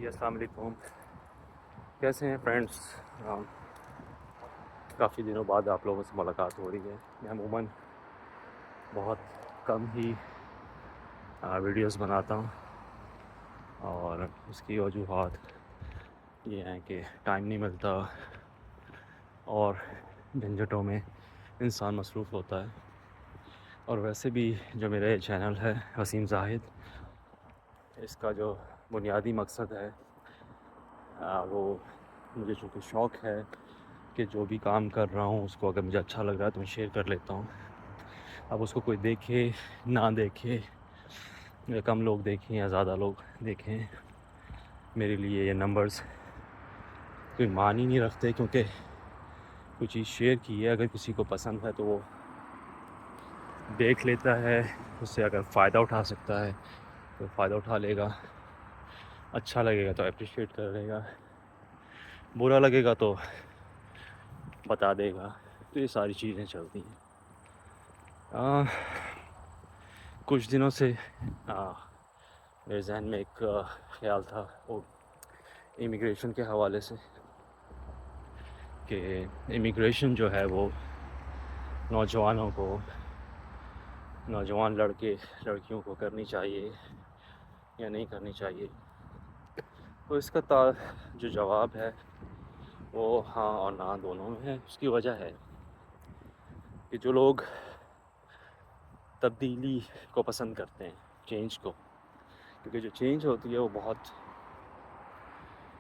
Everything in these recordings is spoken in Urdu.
جی السلام علیکم. کیسے ہیں فرینڈس؟ کافی دنوں بعد آپ لوگوں سے ملاقات ہو رہی ہے. میں عموماً بہت کم ہی ویڈیوز بناتا ہوں اور اس کی وجوہات یہ ہیں کہ ٹائم نہیں ملتا اور جھنجھٹوں میں انسان مصروف ہوتا ہے. اور ویسے بھی جو میرا یہ چینل ہے وسیم زاہد، اس کا جو بنیادی مقصد ہے وہ مجھے چونکہ شوق ہے کہ جو بھی کام کر رہا ہوں اس کو اگر مجھے اچھا لگ رہا ہے تو میں شیئر کر لیتا ہوں. اب اس کو کوئی دیکھے نہ دیکھے، یا کم لوگ دیکھیں یا زیادہ لوگ دیکھیں، میرے لیے یہ نمبرز کوئی معنی نہیں رکھتے، کیونکہ کوئی چیز شیئر کی ہے، اگر کسی کو پسند ہے تو وہ دیکھ لیتا ہے، اس سے اگر فائدہ اٹھا سکتا ہے تو فائدہ اٹھا لے گا، اچھا لگے گا تو اپریشیٹ کر لے گا، برا لگے گا تو بتا دے گا. تو یہ ساری چیزیں چلتی ہیں. کچھ دنوں سے میرے ذہن میں ایک خیال تھا وہ امیگریشن کے حوالے سے، کہ امیگریشن جو ہے وہ نوجوانوں کو، نوجوان لڑکے لڑکیوں کو کرنی چاہیے یا نہیں کرنی چاہیے. تو اس کا جو جواب ہے وہ ہاں اور نہ دونوں میں ہے. اس کی وجہ ہے کہ جو لوگ تبدیلی کو پسند کرتے ہیں، چینج کو، کیونکہ جو چینج ہوتی ہے وہ بہت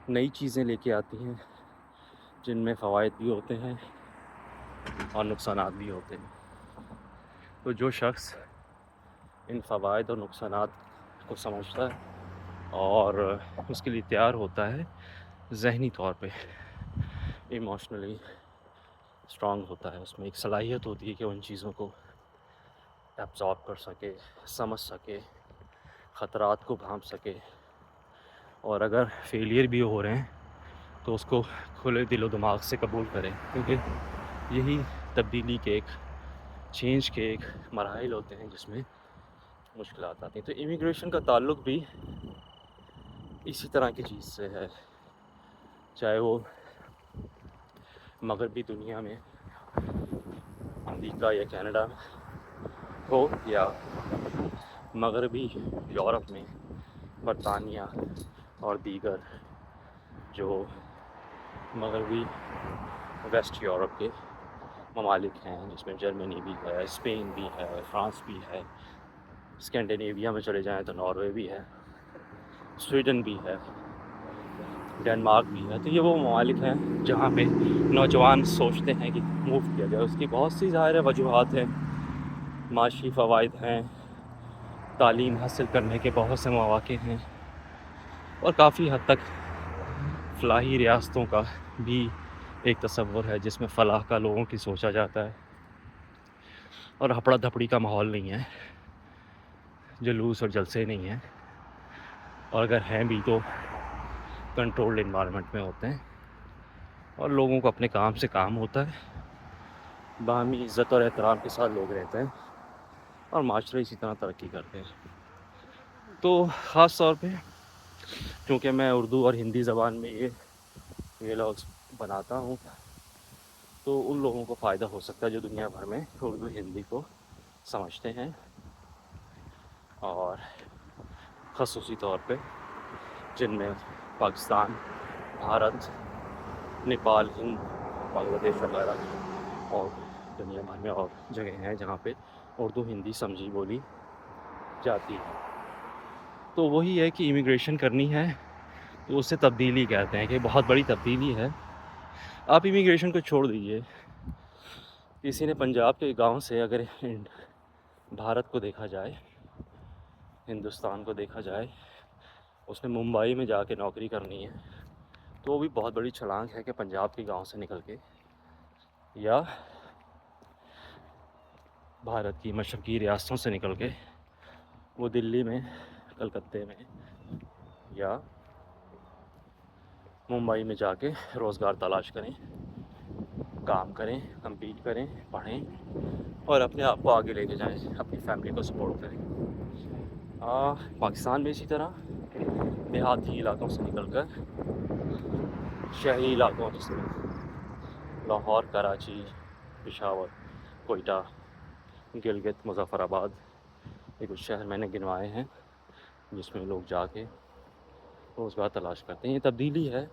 نئی چیزیں لے کے آتی ہیں جن میں فوائد بھی ہوتے ہیں اور نقصانات بھی ہوتے ہیں. تو جو شخص ان فوائد اور نقصانات کو سمجھتا ہے اور اس کے لیے تیار ہوتا ہے، ذہنی طور پہ ایموشنلی اسٹرانگ ہوتا ہے، اس میں ایک صلاحیت ہوتی ہے کہ ان چیزوں کو ایبزارب کر سکے، سمجھ سکے، خطرات کو بھانپ سکے، اور اگر فیلئر بھی ہو رہے ہیں تو اس کو کھلے دل و دماغ سے قبول کرے، کیونکہ یہی تبدیلی کے ایک چینج کے ایک مراحل ہوتے ہیں جس میں مشکلات آتی ہیں. تو امیگریشن کا تعلق بھی اسی طرح کی چیز سے ہے، چاہے وہ مغربی دنیا میں امریکہ یا کینیڈا میں ہو، یا مغربی یورپ میں برطانیہ اور دیگر جو مغربی ویسٹ یورپ کے ممالک ہیں، جس میں جرمنی بھی ہے، اسپین بھی ہے، فرانس بھی ہے، اسکینڈینیویا میں چلے جائیں تو ناروے بھی ہے، سویڈن بھی ہے، ڈنمارک بھی ہے. تو یہ وہ ممالک ہیں جہاں پہ نوجوان سوچتے ہیں کہ موو کیا جائے. اس کی بہت سی ظاہر وجوہات ہیں، معاشی فوائد ہیں، تعلیم حاصل کرنے کے بہت سے مواقع ہیں، اور کافی حد تک فلاحی ریاستوں کا بھی ایک تصور ہے جس میں فلاح کا لوگوں کی سوچا جاتا ہے اور ہپڑا دھپڑی کا ماحول نہیں ہے، جلوس اور جلسے نہیں ہیں، اور اگر ہیں بھی تو کنٹرولڈ انوائرمنٹ میں ہوتے ہیں اور لوگوں کو اپنے کام سے کام ہوتا ہے، باہمی عزت اور احترام کے ساتھ لوگ رہتے ہیں اور معاشرے اسی طرح ترقی کرتے ہیں. تو خاص طور پہ چونکہ میں اردو اور ہندی زبان میں یہ ولاگس بناتا ہوں تو ان لوگوں کو فائدہ ہو سکتا ہے جو دنیا بھر میں اردو ہندی کو سمجھتے ہیں، اور خصوصی طور پہ جن میں پاکستان، بھارت، نیپال، ہند، بنگلہ دیش وغیرہ اور دنیا بھر میں اور جگہیں ہیں جہاں پہ اردو ہندی سمجھی بولی جاتی ہے. تو وہی ہے کہ امیگریشن کرنی ہے تو اس سے تبدیلی کہتے ہیں کہ بہت بڑی تبدیلی ہے. آپ امیگریشن کو چھوڑ دیجئے، کسی نے پنجاب کے گاؤں سے اگر بھارت کو دیکھا جائے، ہندوستان کو دیکھا جائے، اس نے ممبئی میں جا کے نوکری کرنی ہے تو وہ بھی بہت بڑی چھلانگ ہے کہ پنجاب کے گاؤں سے نکل کے یا بھارت کی مشرقی ریاستوں سے نکل کے وہ دلی میں، کلکتے میں یا ممبئی میں جا کے روزگار تلاش کریں، کام کریں، کمپیٹ کریں، پڑھیں اور اپنے آپ کو آگے لے کے جائیں، اپنی فیملی کو سپورٹ کریں. پاکستان میں اسی طرح دیہاتی علاقوں سے نکل کر شہری علاقوں جیسے لاہور، کراچی، پشاور، کوئٹہ، گلگت، مظفر آباد، یہ کچھ شہر میں نے گنوائے ہیں جس میں لوگ جا کے روزگار تلاش کرتے ہیں. یہ تبدیلی ہے،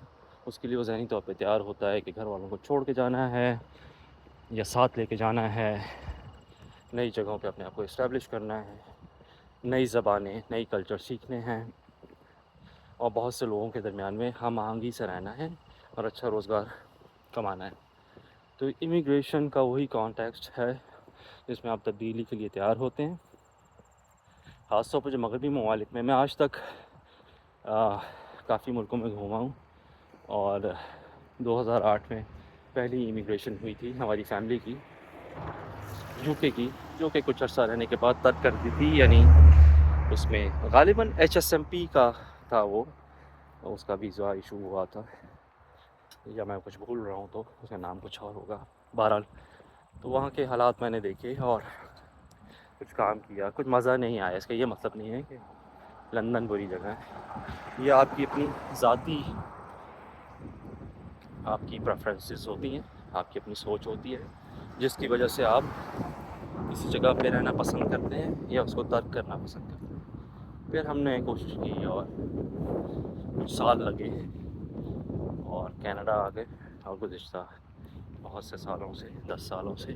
اس کے لیے وہ ذہنی طور پہ تیار ہوتا ہے کہ گھر والوں کو چھوڑ کے جانا ہے یا ساتھ لے کے جانا ہے، نئی جگہوں پہ اپنے آپ کو اسٹیبلش کرنا ہے، نئی زبانیں، نئی کلچر سیکھنے ہیں، اور بہت سے لوگوں کے درمیان میں ہم آہنگی سے رہنا ہے اور اچھا روزگار کمانا ہے. تو امیگریشن کا وہی کانٹیکسٹ ہے جس میں آپ تبدیلی کے لیے تیار ہوتے ہیں. خاص طور پر جو مغربی ممالک میں آج تک کافی ملکوں میں گھوما ہوں، اور 2008 میں پہلی امیگریشن ہوئی تھی ہماری فیملی کی، یو کے کی، جو کہ کچھ عرصہ رہنے کے بعد ترک کر دی تھی. یعنی اس میں غالباً HSMP کا تھا، وہ اس کا ویزا ایشو ہوا تھا، یا میں کچھ بھول رہا ہوں تو اس کا نام کچھ اور ہوگا. بہرحال تو وہاں کے حالات میں نے دیکھے اور کچھ کام کیا. کچھ مزہ نہیں آیا. اس کا یہ مطلب نہیں ہے کہ لندن بری جگہ ہے. یہ آپ کی اپنی ذاتی آپ کی پریفرنسز ہوتی ہیں، آپ کی اپنی سوچ ہوتی ہے جس کی وجہ سے آپ کسی جگہ پہ رہنا پسند کرتے ہیں یا اس کو ترک کرنا پسند کرتے ہیں. پھر ہم نے کوشش کی اور کچھ سال لگے اور کینیڈا آ گئے، اور گزشتہ بہت سے سالوں سے 10 سالوں سے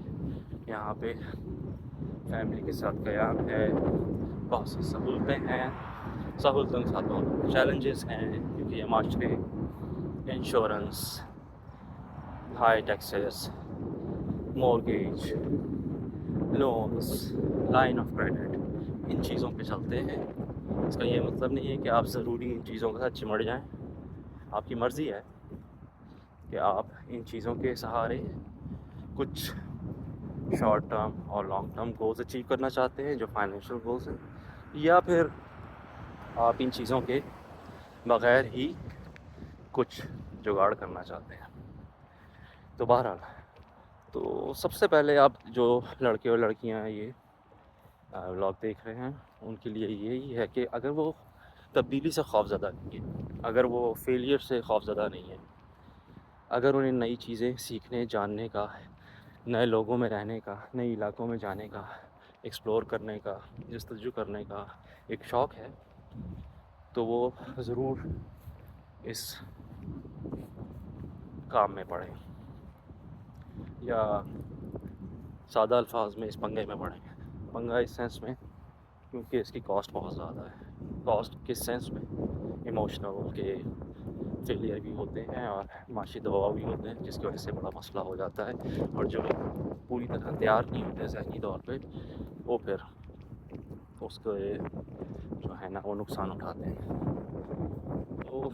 یہاں پہ فیملی کے ساتھ قیام ہے. بہت سی سہولتیں ہیں، سہولتوں کے ساتھ بہت چیلنجز ہیں، کیونکہ یہ معاشرے insurance, high taxes, mortgage, loans, line of credit, ان چیزوں پہ چلتے ہیں. اس کا یہ مطلب نہیں ہے کہ آپ ضروری ان چیزوں کے ساتھ چمڑ جائیں. آپ کی مرضی ہے کہ آپ ان چیزوں کے سہارے کچھ شارٹ ٹرم اور لانگ ٹرم گولز اچیو کرنا چاہتے ہیں جو فائنینشیل گولز ہیں، یا پھر آپ ان چیزوں کے بغیر ہی کچھ جگاڑ کرنا چاہتے ہیں. تو بہرحال تو سب سے پہلے آپ جو لڑکے اور لڑکیاں یہ ولاگ دیکھ رہے ہیں ان کے لیے یہی ہے کہ اگر وہ تبدیلی سے خوف زدہ نہیں ہے، اگر وہ فیلئر سے خوف زدہ نہیں ہے، اگر انہیں نئی چیزیں سیکھنے، جاننے کا، نئے لوگوں میں رہنے کا، نئے علاقوں میں جانے کا، ایکسپلور کرنے کا، جستجو کرنے کا ایک شوق ہے، تو وہ ضرور اس کام میں پڑیں، یا سادہ الفاظ میں اس پنگے میں پڑیں. پنگا اس سینس میں کیونکہ اس کی کاسٹ بہت زیادہ ہے. کاسٹ کس سینس میں؟ ایموشنل کے فیلئر بھی ہوتے ہیں اور معاشی دباؤ بھی ہوتے ہیں جس کی وجہ سے بڑا مسئلہ ہو جاتا ہے، اور جو پوری طرح تیار نہیں ہوتے ذہنی طور پہ وہ پھر اس کو جو ہے نا وہ نقصان اٹھاتے ہیں. تو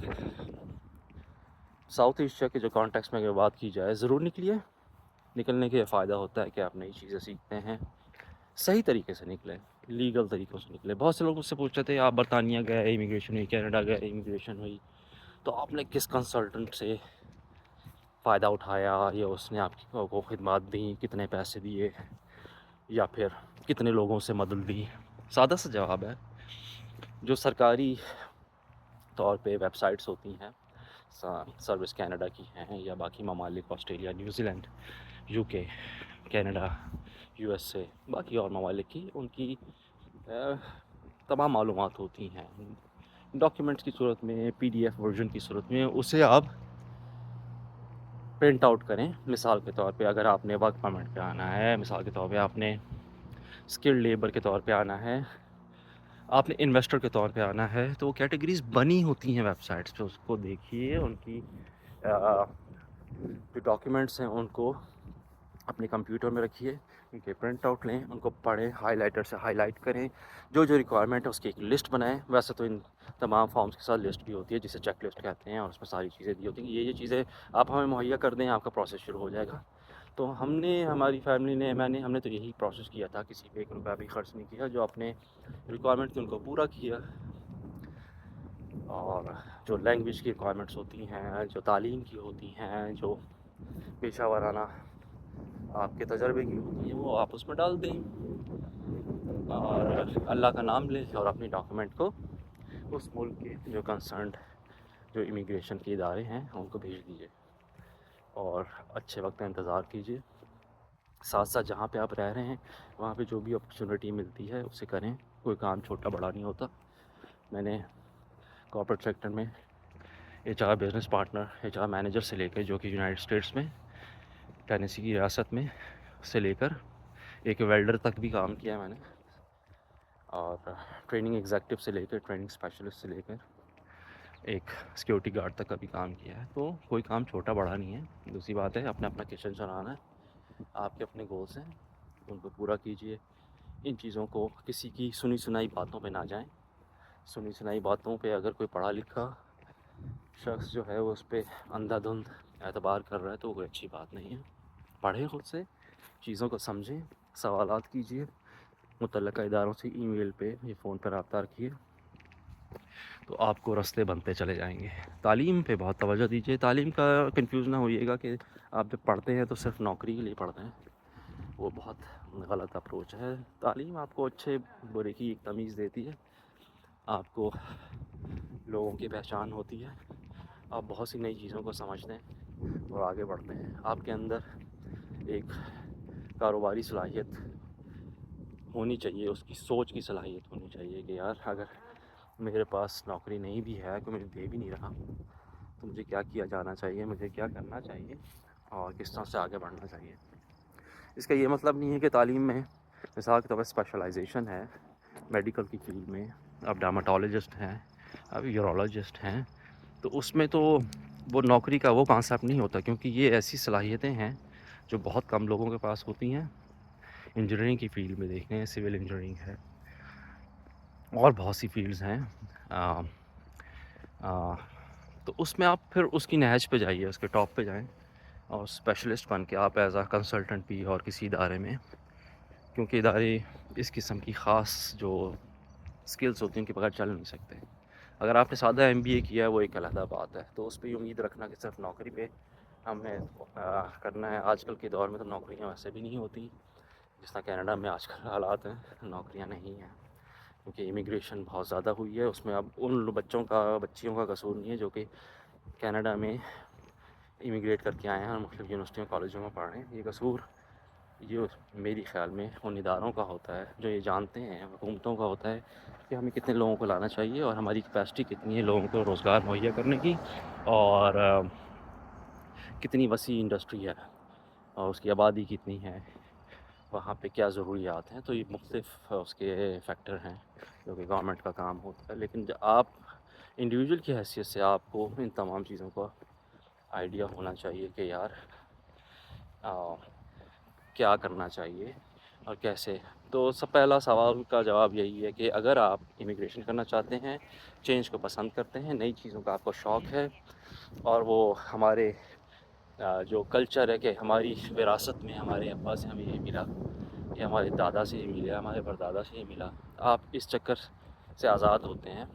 ساؤتھ ایشیا کے جو کانٹیکس میں اگر بات کی جائے، ضرور نکلیے. نکلنے کے فائدہ ہوتا ہے کہ آپ نئی چیزیں سیکھتے ہیں، صحیح طریقے سے نکلیں، لیگل طریقوں سے نکلیں. بہت سے لوگ مجھ سے پوچھتے تھے آپ برطانیہ گئے امیگریشن ہوئی، کینیڈا گئے امیگریشن ہوئی، تو آپ نے کس کنسلٹنٹ سے فائدہ اٹھایا، یا اس نے آپ کو خدمات دیں، کتنے پیسے دیے، یا پھر کتنے لوگوں سے مدد لی؟ سادہ سا جواب ہے، جو سرکاری طور پہ ویب سائٹس ہوتی ہیں، سروس کینیڈا کی ہیں یا باقی ممالک، آسٹریلیا، نیوزی لینڈ، یو کے، کینیڈا، USA، باقی اور ممالک کی، ان کی تمام معلومات ہوتی ہیں ڈاکیومنٹس کی صورت میں، PDF ورژن کی صورت میں. اسے آپ پرنٹ آؤٹ کریں. مثال کے طور پہ اگر آپ نے ورک پرمٹ پہ آنا ہے، مثال کے طور پہ آپ نے اسکل لیبر کے طور پہ آنا ہے، آپ نے انویسٹر کے طور پہ آنا ہے، تو وہ کیٹیگریز بنی ہوتی ہیں ویب سائٹس پہ. اس کو دیکھیے، ان کی جو ڈاکیومنٹس ہیں ان کو اپنے کمپیوٹر میں رکھیے، ان کے پرنٹ آؤٹ لیں، ان کو پڑھیں، ہائی لائٹر سے ہائی لائٹ کریں، جو ریکوائرمنٹ ہے اس کی ایک لسٹ بنائیں. ویسے تو ان تمام فارمز کے ساتھ لسٹ بھی ہوتی ہے جسے چیک لسٹ کہتے ہیں، اور اس میں ساری چیزیں دی ہوتی ہیں کہ یہ چیزیں آپ ہمیں مہیا کر دیں، آپ کا پروسیس شروع ہو جائے گا. تو ہماری فیملی نے، ہم نے تو یہی پروسیس کیا تھا. کسی پہ 1 روپیہ بھی خرچ نہیں کیا. جو اپنے ریکوائرمنٹ تھی ان کو پورا کیا، اور جو لینگویج کی ریکوائرمنٹس ہوتی ہیں، جو تعلیم کی ہوتی ہیں، جو پیشہ ورانہ آپ کے تجربے کی ہوتی ہیں، وہ آپ اس میں ڈال دیں، اور اللہ کا نام لیں اور اپنی ڈاکیومنٹ کو اس ملک کے جو کنسرنڈ جو امیگریشن کے ادارے ہیں ان کو بھیج دیجیے اور اچھے وقت کا انتظار کیجیے. ساتھ ساتھ جہاں پہ آپ رہ رہے ہیں وہاں پہ جو بھی اپرچونیٹی ملتی ہے اسے کریں. کوئی کام چھوٹا بڑا نہیں ہوتا. میں نے کارپوریٹ سیکٹر میں HR business partner, HR manager سے لے کے, جو کہ یونائٹڈ اسٹیٹس میں ٹینیسی کی ریاست میں سے لے کر ایک ویلڈر تک بھی کام کیا ہے میں نے, اور ٹریننگ ایگزیکٹو سے لے کر ٹریننگ اسپیشلسٹ سے لے کر ایک سیکیورٹی گارڈ تک کا بھی کام کیا ہے. تو کوئی کام چھوٹا بڑا نہیں ہے. دوسری بات ہے اپنا اپنا کچن چلانا ہے. آپ کے اپنے گولس ہیں ان کو پورا کیجیے. ان چیزوں کو کسی کی سنی سنائی باتوں پہ نہ جائیں. سنی سنائی باتوں پہ اگر کوئی پڑھا لکھا شخص جو ہے وہ اس پہ اندھا دھند اعتبار کر رہا ہے تو کوئی اچھی بات نہیں ہے. پڑھیں, خود سے چیزوں کو سمجھیں, سوالات کیجیے, متعلقہ اداروں سے ای میل پہ یا فون پہ رابطہ رکھیے, تو آپ کو رستے بنتے چلے جائیں گے. تعلیم پہ بہت توجہ دیجیے. تعلیم کا کنفیوز نہ ہوئیے گا کہ آپ جب پڑھتے ہیں تو صرف نوکری کے لیے پڑھتے ہیں. وہ بہت غلط اپروچ ہے. تعلیم آپ کو اچھے برے کی ایک تمیز دیتی ہے. آپ کو لوگوں کی پہچان ہوتی ہے. آپ بہت سی نئی چیزوں کو سمجھتے ہیں اور آگے بڑھتے ہیں. آپ کے اندر ایک کاروباری صلاحیت ہونی چاہیے, اس کی سوچ کی صلاحیت ہونی چاہیے کہ یار اگر میرے پاس نوکری نہیں بھی ہے, کوئی مجھے دے بھی نہیں رہا, تو مجھے کیا کیا جانا چاہیے, مجھے کیا کرنا چاہیے اور کس طرح سے آگے بڑھنا چاہیے. اس کا یہ مطلب نہیں ہے کہ تعلیم میں مثال کے طور پر اسپیشلائزیشن ہے میڈیکل کی فیلڈ میں, اب ڈرماٹولوجسٹ ہیں, اب یورولوجسٹ ہیں, تو اس میں تو وہ نوکری کا وہ کانسیپٹ نہیں ہوتا, کیونکہ یہ ایسی صلاحیتیں ہیں جو بہت کم لوگوں کے پاس ہوتی ہیں. انجینئرنگ کی فیلڈ میں دیکھیں, سول انجینئرنگ ہے اور بہت سی فیلڈز ہیں, تو اس میں آپ پھر اس کی نہج پہ جائیے, اس کے ٹاپ پہ جائیں اور اسپیشلسٹ بن کے آپ ایز اے کنسلٹنٹ بھی اور کسی ادارے میں, کیونکہ ادارے اس قسم کی خاص جو اسکلس ہوتی ہیں ان کے بغیر چل نہیں سکتے. اگر آپ نے سادہ MBA کیا ہے وہ ایک علیحدہ بات ہے, تو اس پہ امید رکھنا کہ صرف نوکری پہ ہمیں کرنا ہے. آج کل کے دور میں تو نوکریاں ویسے بھی نہیں ہوتی. جس طرح کینیڈا میں آج کل حالات ہیں, نوکریاں نہیں ہیں کیونکہ امیگریشن بہت زیادہ ہوئی ہے. اس میں اب ان بچیوں کا قصور نہیں ہے جو کہ کینیڈا میں امیگریٹ کر کے آئے ہیں اور مختلف یونیورسٹیوں کالجوں میں پڑھ رہے ہیں. یہ قصور یہ میری خیال میں ان اداروں کا ہوتا ہے جو یہ جانتے ہیں, حکومتوں کا ہوتا ہے کہ ہمیں کتنے لوگوں کو لانا چاہیے اور ہماری کیپیسٹی کتنی ہے لوگوں کو روزگار مہیا کرنے کی, اور کتنی وسیع انڈسٹری ہے اور اس کی آبادی کتنی ہے, وہاں پہ کیا ضروریات ہیں. تو یہ مختلف اس کے فیکٹر ہیں جو کہ گورنمنٹ کا کام ہوتا ہے. لیکن جب آپ انڈیویجول کی حیثیت سے آپ کو ان تمام چیزوں کا آئیڈیا ہونا چاہیے کہ یار کیا کرنا چاہیے اور کیسے. تو سب پہلا سوال کا جواب یہی ہے کہ اگر آپ امیگریشن کرنا چاہتے ہیں, چینج کو پسند کرتے ہیں, نئی چیزوں کا آپ کو شوق ہے, اور وہ ہمارے جو کلچر ہے کہ ہماری وراثت میں ہمارے ابا سے ہمیں یہ ملا, یا ہمارے دادا سے یہ ملا, ہمارے پردادا سے یہ ملا, آپ اس چکر سے آزاد ہوتے ہیں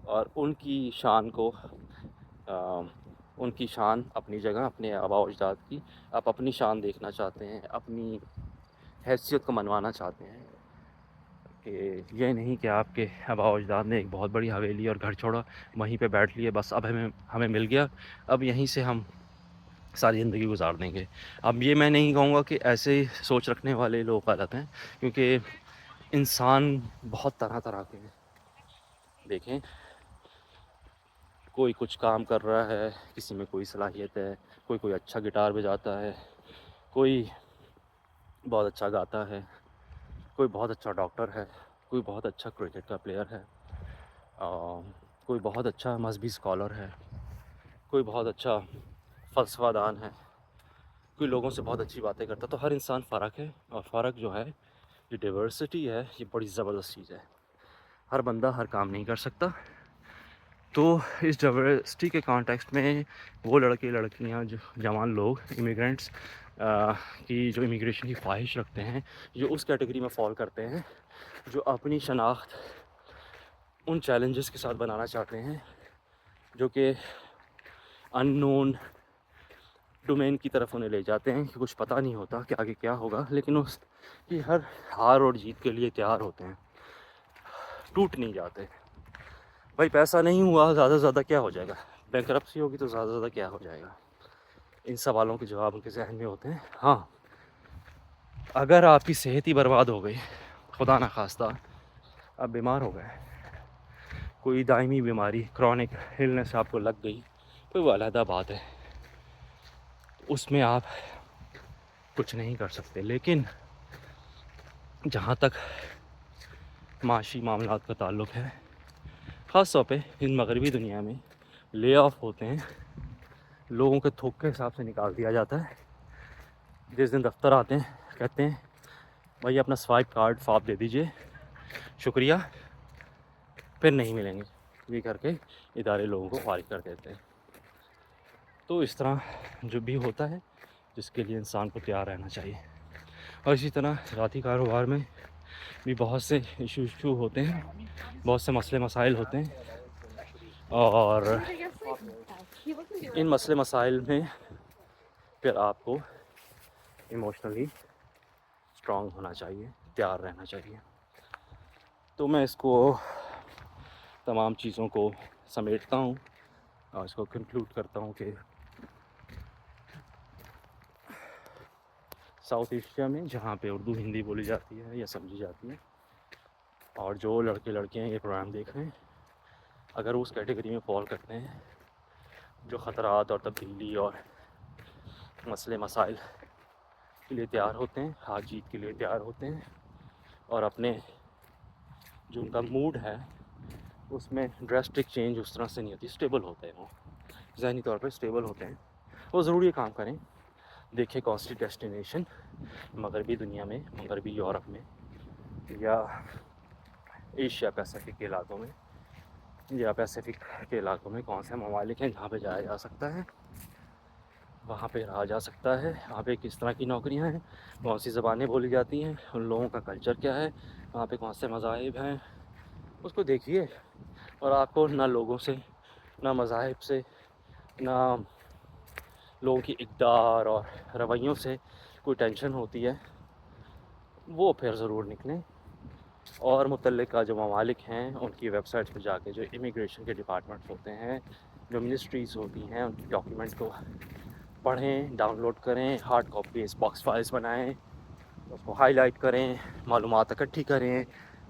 اور ان کی شان کو ان کی شان اپنی جگہ, اپنے آباء و اجداد کی آپ اپنی شان دیکھنا چاہتے ہیں, اپنی حیثیت کو منوانا چاہتے ہیں, کہ یہ نہیں کہ آپ کے آباء و اجداد نے ایک بہت بڑی حویلی اور گھر چھوڑا, وہیں پہ بیٹھ لیے, بس اب ہمیں مل گیا, اب یہیں سے ہم ساری زندگی گزار دیں گے. اب یہ میں نہیں کہوں گا کہ ایسے سوچ رکھنے والے لوگ غلط ہیں, کیونکہ انسان بہت طرح طرح کے ہیں. دیکھیں کوئی کچھ کام کر رہا ہے, کسی میں کوئی صلاحیت ہے, کوئی اچھا گٹار بجاتا ہے, کوئی بہت اچھا گاتا ہے, کوئی بہت اچھا ڈاکٹر ہے, کوئی بہت اچھا کرکٹ کا پلیئر ہے, کوئی بہت اچھا مذہبی اسکالر ہے, کوئی بہت اچھا فلسفہ دان ہے, کوئی لوگوں سے بہت اچھی باتیں کرتا ہے. تو ہر انسان فرق ہے, اور فرق جو ہے یہ ڈیورسٹی ہے, یہ بڑی زبردست چیز ہے. ہر بندہ ہر کام نہیں کر سکتا. تو اس ڈائیورسٹی کے کانٹیکسٹ میں وہ لڑکے لڑکیاں جو جوان لوگ امیگرینٹس کی جو امیگریشن کی خواہش رکھتے ہیں, جو اس کیٹیگری میں فال کرتے ہیں, جو اپنی شناخت ان چیلنجز کے ساتھ بنانا چاہتے ہیں جو کہ ان نون ڈومین کی طرف انہیں لے جاتے ہیں, کہ کچھ پتہ نہیں ہوتا کہ آگے کیا ہوگا, لیکن اس کی ہر ہار اور جیت کے لیے تیار ہوتے ہیں, ٹوٹ نہیں جاتے. بھائی پیسہ نہیں ہوا زیادہ سے زیادہ کیا ہو جائے گا، بینکرپسی ہوگی تو زیادہ سے زیادہ کیا ہو جائے گا، ان سوالوں کے جواب ان کے ذہن میں ہوتے ہیں. ہاں اگر آپ کی صحت ہی برباد ہو گئی، خدا نخواستہ آپ بیمار ہو گئے، کوئی دائمی بیماری کرونک ہلنس آپ کو لگ گئی، تو وہ علیحدہ بات ہے، اس میں آپ کچھ نہیں کر سکتے. لیکن جہاں تک معاشی معاملات کا تعلق ہے، خاص طور پہ ان مغربی دنیا میں لے آف ہوتے ہیں، لوگوں کے تھوک کے حساب سے نکال دیا جاتا ہے. جس دن دفتر آتے ہیں کہتے ہیں بھائی اپنا سوائپ کارڈ فاپ دے دیجئے، شکریہ، پھر نہیں ملیں گے، یہ کر کے ادارے لوگوں کو فارغ کر دیتے ہیں. تو اس طرح جو بھی ہوتا ہے جس کے لیے انسان کو تیار رہنا چاہیے. اور اسی طرح ذاتی کاروبار میں بھی بہت سے ایشو ہوتے ہیں، بہت سے مسئلے مسائل ہوتے ہیں، اور ان مسئلے مسائل میں پھر آپ کو ایموشنلی اسٹرانگ ہونا چاہیے، تیار رہنا چاہیے. تو میں اس کو تمام چیزوں کو سمیٹتا ہوں اور اس کو کنکلوڈ کرتا ہوں کہ ساؤتھ ایشیا میں جہاں پہ اردو ہندی بولی جاتی ہے یا سمجھی جاتی ہے، اور جو لڑکے لڑکیاں یہ پروگرام دیکھ رہے ہیں اگر اس کیٹیگری میں فال کرتے ہیں جو خطرات اور تبدیلی اور مسئلے مسائل کے لیے تیار ہوتے ہیں، ہار جیت کے لیے تیار ہوتے ہیں، اور اپنے جو ان کا موڈ ہے اس میں ڈراسٹک چینج اس طرح سے نہیں ہوتی، اسٹیبل ہوتے ہیں، وہ ذہنی طور پر اسٹیبل ہوتے ہیں، وہ ضروری کام کریں. دیکھیں کون سی ڈیسٹینیشن مغربی دنیا میں، مغربی یورپ میں یا ایشیا پیسفک کے علاقوں میں یا پیسفک کے علاقوں میں کون سے ممالک ہیں جہاں پہ جایا جا سکتا ہے، وہاں پہ رہا جا سکتا ہے، وہاں پہ کس طرح کی نوکریاں ہیں، کون سی زبانیں بولی جاتی ہیں، ان لوگوں کا کلچر کیا ہے، وہاں پہ کون سے مذاہب ہیں، اس کو دیکھیے. اور آپ کو نہ لوگوں سے، نہ مذاہب سے، نہ لوگوں کی اقدار اور رویوں سے کوئی ٹینشن ہوتی ہے، وہ پھر ضرور نکلیں. اور متعلقہ جو ممالک ہیں ان کی ویب سائٹس پہ جا کے جو امیگریشن کے ڈپارٹمنٹس ہوتے ہیں، جو منسٹریز ہوتی ہیں، ان کی ڈاکیومنٹ کو پڑھیں، ڈاؤن لوڈ کریں، ہارڈ کاپیز باکس فائلز بنائیں، اس کو ہائی لائٹ کریں، معلومات اکٹھی کریں،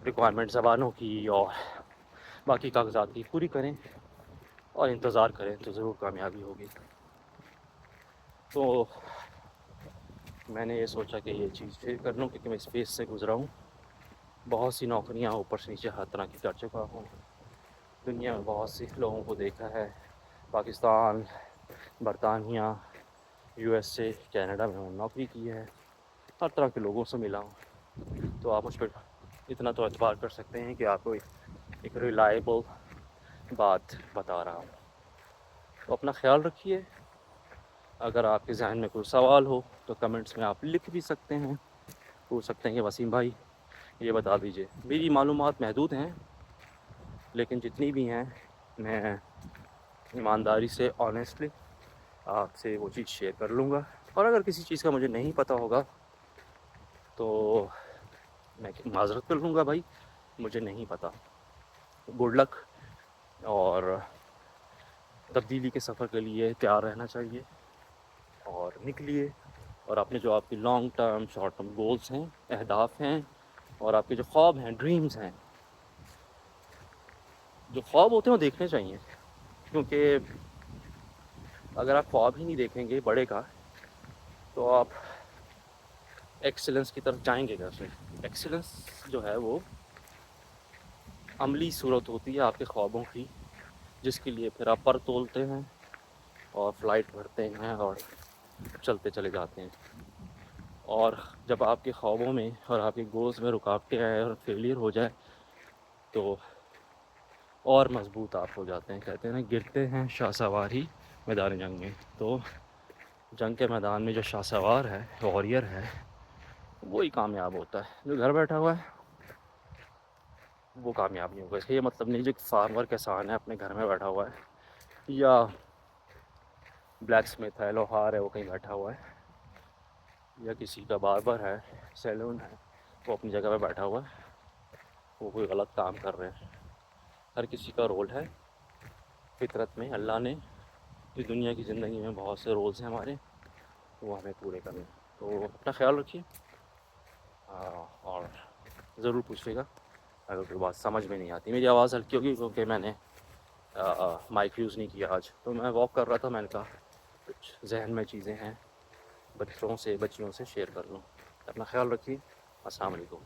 ریکوائرمنٹ زبانوں کی اور باقی کاغذات کی پوری کریں، اور انتظار کریں تو ضرور کامیابی ہوگی. تو میں نے یہ سوچا کہ یہ چیز شیئر کر لوں کیونکہ میں اس فیس سے گزرا ہوں. بہت سی نوکریاں اوپر سے نیچے ہر طرح کی کر چکا ہوں، دنیا میں بہت سی لوگوں کو دیکھا ہے، پاکستان، برطانیہ، یو ایس اے، کینیڈا میں نوکری کی ہے، ہر طرح کے لوگوں سے ملا ہوں. تو آپ مجھ پہ اتنا تو اعتبار کر سکتے ہیں کہ آپ کو ایک ریلائبل بات بتا رہا ہوں. تو اپنا خیال رکھیے. اگر آپ کے ذہن میں کوئی سوال ہو تو کمنٹس میں آپ لکھ بھی سکتے ہیں، پوچھ سکتے ہیں کہ وسیم بھائی یہ بتا دیجئے. میری معلومات محدود ہیں لیکن جتنی بھی ہیں میں ایمانداری سے، آنیسٹلی آپ سے وہ چیز شیئر کر لوں گا. اور اگر کسی چیز کا مجھے نہیں پتہ ہوگا تو میں معذرت کر لوں گا، بھائی مجھے نہیں پتہ. گڈ لک، اور تبدیلی کے سفر کے لیے تیار رہنا چاہیے اور نکلیے. اور اپنے جو آپ کی long term, short term goals ہیں، اہداف ہیں، اور آپ کے جو خواب ہیں، ڈریمز ہیں، جو خواب ہوتے ہیں وہ دیکھنے چاہیے. کیونکہ اگر آپ خواب ہی نہیں دیکھیں گے بڑے کا تو آپ ایکسلنس کی طرف جائیں گے کیسے؟ ایکسلنس جو ہے وہ عملی صورت ہوتی ہے آپ کے خوابوں کی، جس کے لیے پھر آپ پر تولتے ہیں اور فلائٹ بھرتے ہیں اور چلتے چلے جاتے ہیں. اور جب آپ کے خوابوں میں اور آپ کے گولز میں رکاوٹیں آئیں اور فیلئر ہو جائے تو اور مضبوط آپ ہو جاتے ہیں. کہتے ہیں نا، گرتے ہیں شاہ سوار ہی میدان جنگ میں. تو جنگ کے میدان میں جو شاہ سوار ہے، واریر ہے، وہی کامیاب ہوتا ہے. جو گھر بیٹھا ہوا ہے وہ کامیاب نہیں ہوگا. اس کا یہ مطلب نہیں جو فارمر کسان ہے اپنے گھر میں بیٹھا ہوا ہے، یا بلیک اسمتھ ہے، لوہار ہے، وہ کہیں بیٹھا ہوا ہے، یا کسی کا باربر ہے، سیلون ہے، وہ اپنی جگہ پہ بیٹھا ہوا ہے، وہ کوئی غلط کام کر رہے ہیں. ہر کسی کا رول ہے فطرت میں. اللہ نے اس دنیا کی زندگی میں بہت سے رولز ہیں ہمارے, وہ ہمیں پورے کرنے ہیں. تو اپنا خیال رکھیے, اور ضرور پوچھیے گا اگر کوئی بات سمجھ میں نہیں آتی. میری آواز ہلکی ہوگی کیونکہ میں نے مائک یوز نہیں کیا آج. تو میں واک کر رہا تھا, میں نے کہا کچھ ذہن میں چیزیں ہیں بچیوں سے شیئر کر لوں. اپنا خیال رکھیے. السلام علیکم.